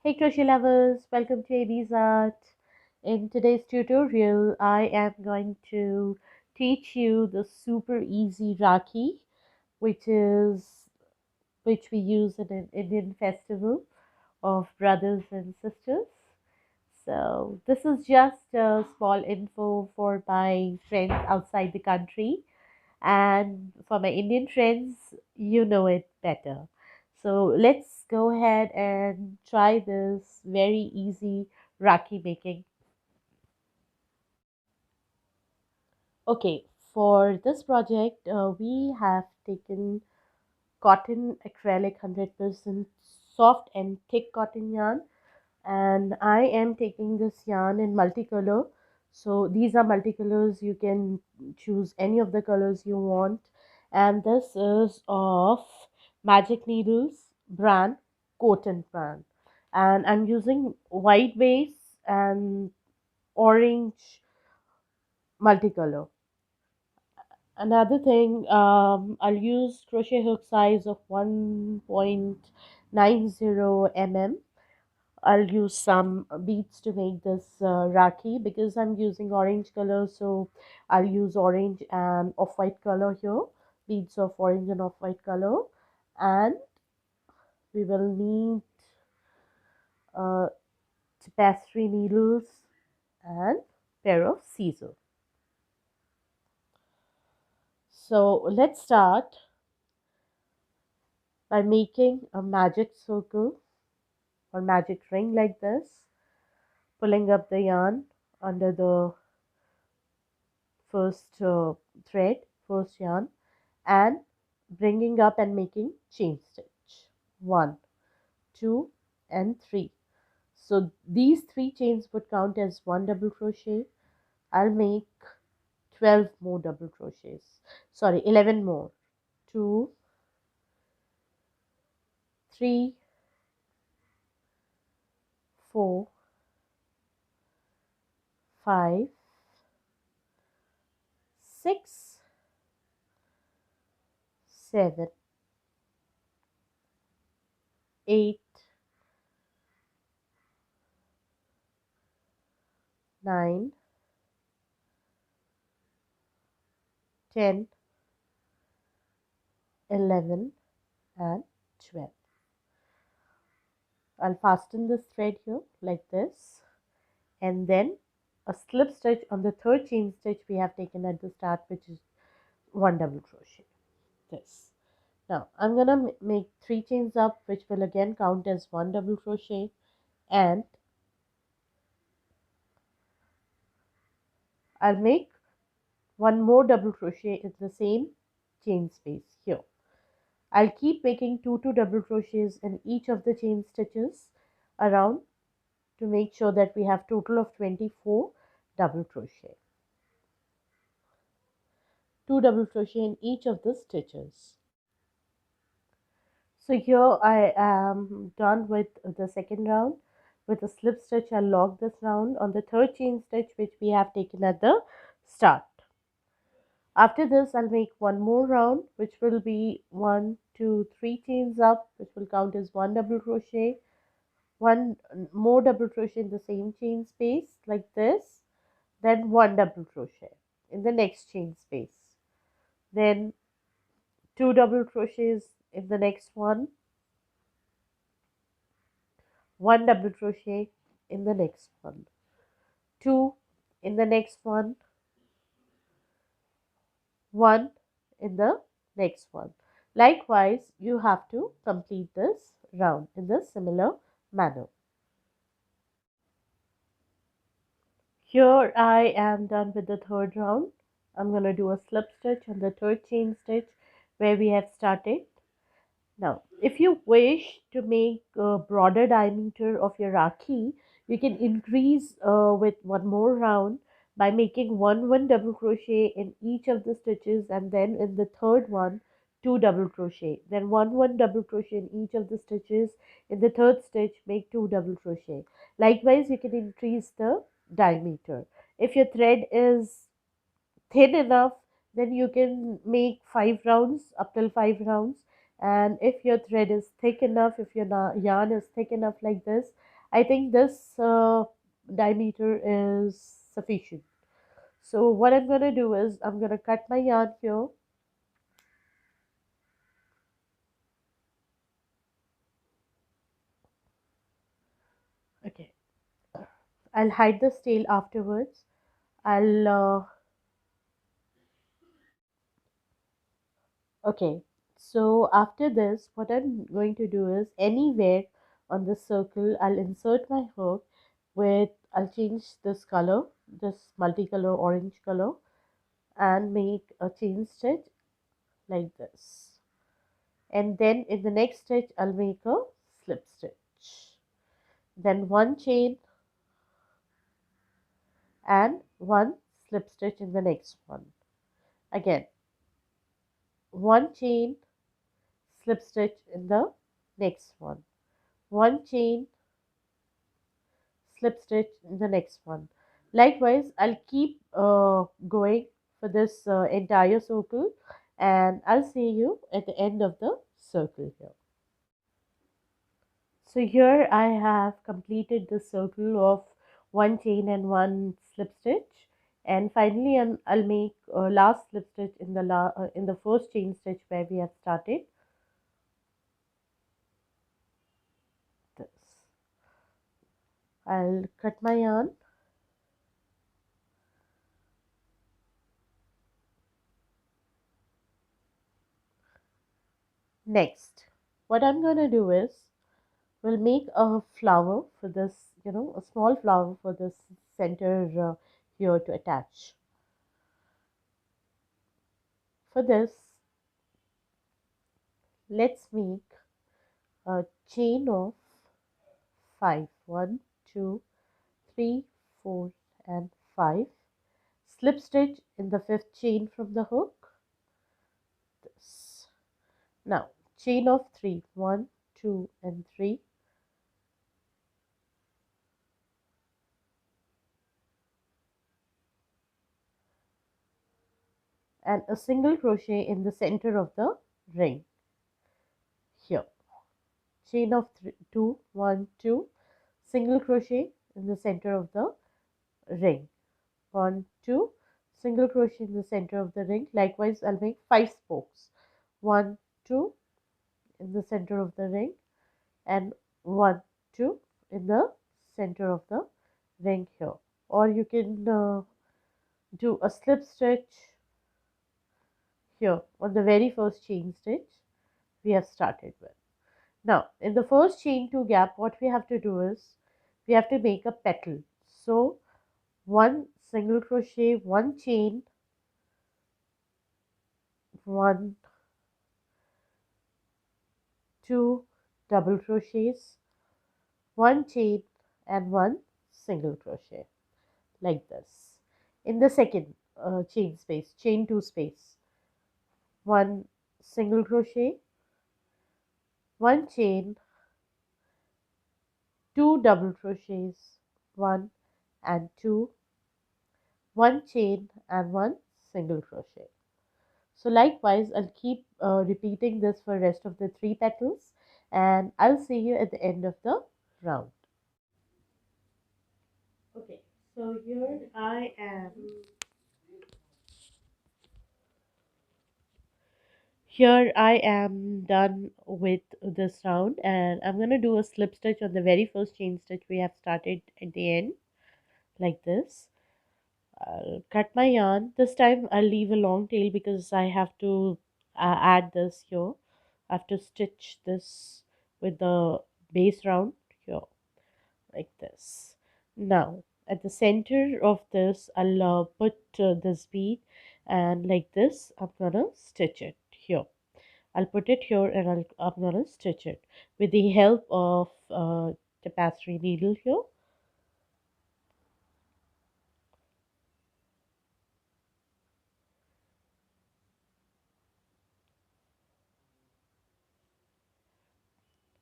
Hey crochet lovers, welcome to AB's Art. In today's tutorial, I am going to teach you the super easy Rakhi, which is which we use in an Indian festival of brothers and sisters. So this is just a small info for my friends outside the country, and for my Indian friends, you know it better. So let's go ahead and try this very easy Rakhi making. Okay, for this project, we have taken cotton acrylic 100% soft and thick cotton yarn, and I am taking this yarn in multicolor. So these are multicolors, you can choose any of the colors you want, and this is of Magic Needles brand, cotton brand, and I'm using white base and orange multicolor. Another thing, I'll use crochet hook size of 1.90 mm. I'll use some beads to make this Rakhi because I'm using orange color, so I'll use orange and off-white color here, beads of orange and off-white color, and we will need uh, tapestry needles and pair of scissors. So let's start by making a magic circle or magic ring like this, pulling up the yarn under the first thread, first yarn, and bringing up and making chain stitch 1, 2, and 3. So these 3 chains would count as 1 double crochet. I'll make 12 more double crochets, sorry, 11 more. 2, 3, 4, 5, 6, 7, 8, 9, 10, 11, and 12. I'll fasten this thread here like this, and then a slip stitch on the third chain stitch we have taken at the start, which is 1 double crochet. This. Now I'm gonna make 3 chains up, which will again count as 1 double crochet, and I'll make 1 more double crochet in the same chain space here. I'll keep making 2 double crochets in each of the chain stitches around to make sure that we have total of 24 double crochet. 2 double crochet in each of the stitches. So here I am done with the second round. With a slip stitch, I'll lock this round on the third chain stitch which we have taken at the start. After this, I'll make one more round, which will be 1, 2, 3 chains up, which will count as 1 double crochet, 1 more double crochet in the same chain space like this, then 1 double crochet in the next chain space, then 2 double crochets in the next one, 1 double crochet in the next one, 2 in the next one, 1 in the next one. Likewise, you have to complete this round in the similar manner. Here I am done with the third round. I'm going to do a slip stitch on the third chain stitch where we have started. Now, if you wish to make a broader diameter of your Rakhi, you can increase with one more round by making one double crochet in each of the stitches, and then in the third one, 2 double crochet. Then one double crochet in each of the stitches. In the third stitch, make 2 double crochet. Likewise, you can increase the diameter. If your thread is thin enough, then you can make 5 rounds, up till 5 rounds. And if your thread is thick enough, if your yarn is thick enough like this, I think this diameter is sufficient. So what I'm going to do is I'm going to cut my yarn here. Okay, I'll hide the tail afterwards. I'll Okay, so after this, what I'm going to do is anywhere on the circle, I'll insert my hook I'll change this color, this multicolor orange color, and make a chain stitch like this. And then in the next stitch, I'll make a slip stitch. Then one chain and one slip stitch in the next one. Again, one chain, slip stitch in the next one. One chain, slip stitch in the next one. Likewise, I'll keep going for this entire circle, and I'll see you at the end of the circle here. So here I have completed the circle of one chain and one slip stitch, and finally I'll make a last slip stitch in in the first chain stitch where we have started this. I'll cut my yarn. Next, what I'm going to do is we'll make a flower for this, a small flower for this center here to attach. For this, let's make a chain of 5. 1, 2, 3, 4, and 5. Slip stitch in the 5th chain from the hook. This. Now, chain of 3. 1, 2, and 3. And a single crochet in the center of the ring here. Chain of 2, 1, 2, single crochet in the center of the ring. 1, 2, single crochet in the center of the ring. Likewise, I'll make 5 spokes. 1, 2 in the center of the ring, and 1, 2 in the center of the ring here. Or you can do a slip stitch here on the very first chain stitch we have started with. Now, in the first chain 2 gap, what we have to do is we have to make a petal. So, one single crochet, one chain, one, two double crochets, one chain, and one single crochet like this. In the second chain space, chain 2 space, one single crochet, one chain, two double crochets, one and two, one chain, and one single crochet. So likewise, I'll keep repeating this for rest of the 3 petals, and I'll see you at the end of the round. Okay, so here I am done with this round, and I'm going to do a slip stitch on the very first chain stitch we have started at the end like this. I'll cut my yarn. This time I'll leave a long tail because I have to add this here. I have to stitch this with the base round here like this. Now at the center of this I'll put this bead, and like this I'm gonna stitch it here. I'll put it here, and I'm gonna stitch it with the help of tapestry needle here.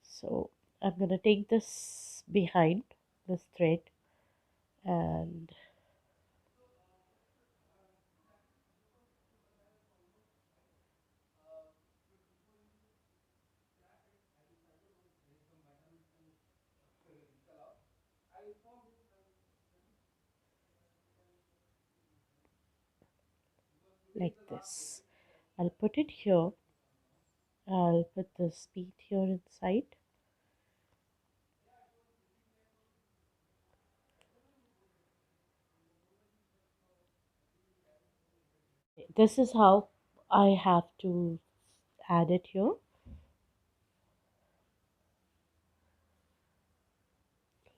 So I'm gonna take this behind this thread, and like this. I'll put it here. I'll put this bead here inside. This is how I have to add it here,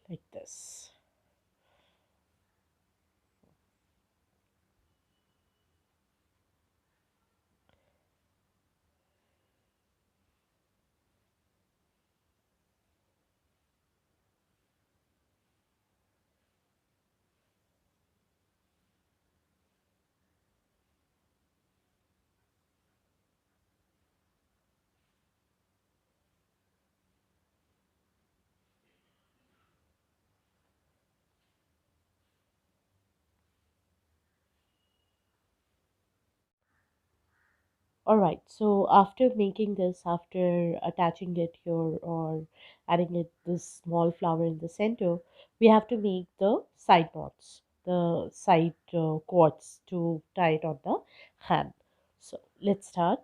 like this. Alright, so after making this, after attaching it here or adding it this small flower in the center, we have to make the side knots, the side cords to tie it on the hand. So let's start.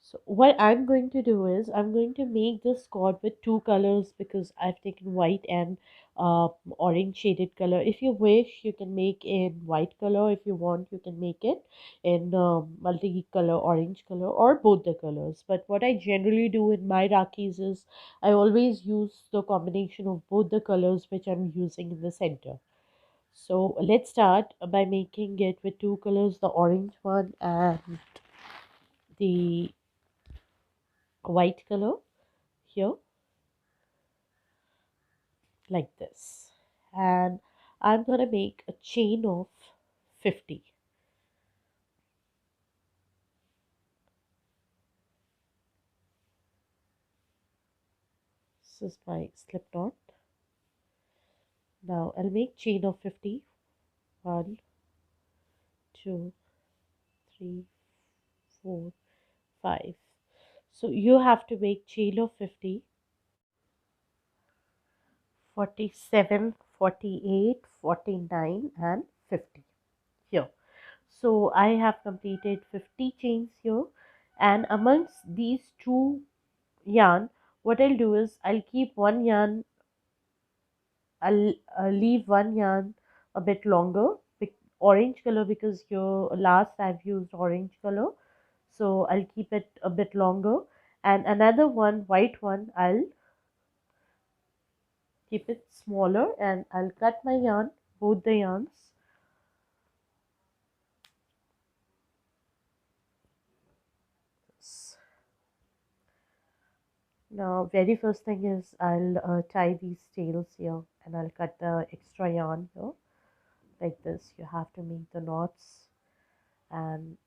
So what I'm going to do is I'm going to make this cord with two colors because I've taken white and orange shaded color. If you wish, you can make in white color. If you want, you can make it in multi-color orange color or both the colors. But what I generally do in my Rakhis is I always use the combination of both the colors which I'm using in the center. So let's start by making it with two colors, the orange one and the white color here, like this. And I'm gonna make a chain of 50. This is my slip knot. Now I'll make chain of 50. 1, 2, 3, 4, 5. So you have to make chain of 50, 47, 48, 49, and 50 here. So I have completed 50 chains here, and amongst these two yarn, what I'll do is I'll keep one yarn, I'll leave one yarn a bit longer, orange color, because here last I've used orange color, so I'll keep it a bit longer, and another one, white one, I'll keep it smaller, and I'll cut my yarn, both the yarns. Now very first thing is I'll tie these tails here, and I'll cut the extra yarn here, like this. You have to make the knots and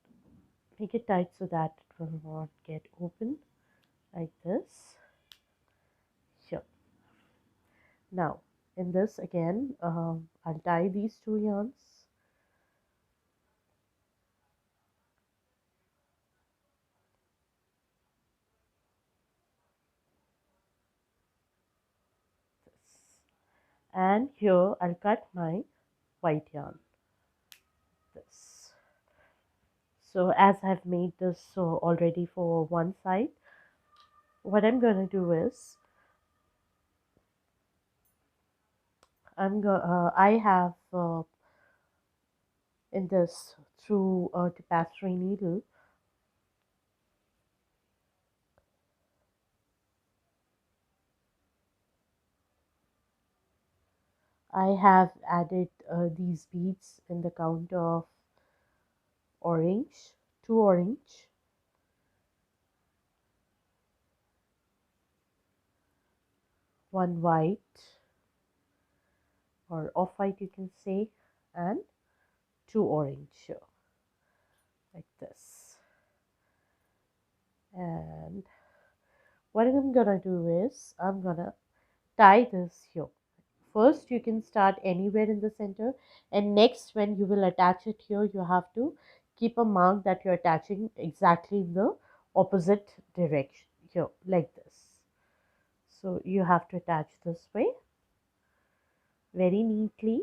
make it tight so that it will not get open, like this. Here. Now in this again, I'll tie these two yarns. This. And here I'll cut my white yarn, this. So as I've made this already for one side, what I'm going to do is I have in this, through a tapestry needle, I have added these beads in the count of orange, two orange, one white or off white you can say, and two orange here, like this. And what I'm gonna do is I'm gonna tie this here. First you can start anywhere in the center, and next when you will attach it here, you have to keep a mark that you're attaching exactly in the opposite direction here, like this. So you have to attach this way. very neatly.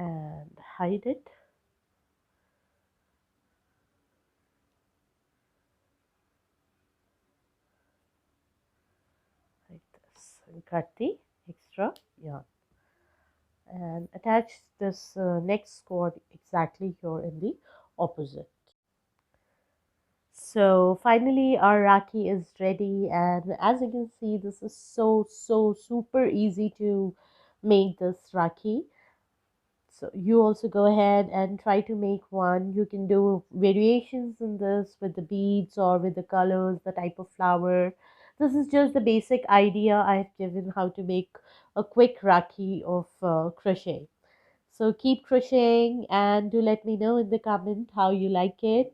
And hide it like this and cut the extra yarn and attach this next cord exactly here in the opposite. So finally our Rakhi is ready, and as you can see, this is so super easy to make this Rakhi. So you also go ahead and try to make one. You can do variations in this with the beads or with the colors, the type of flower. This is just the basic idea I've given how to make a quick Rakhi of crochet. So keep crocheting and do let me know in the comment how you like it.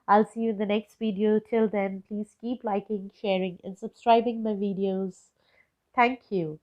I'll see you in the next video. Till then, please keep liking, sharing, and subscribing my videos. Thank you.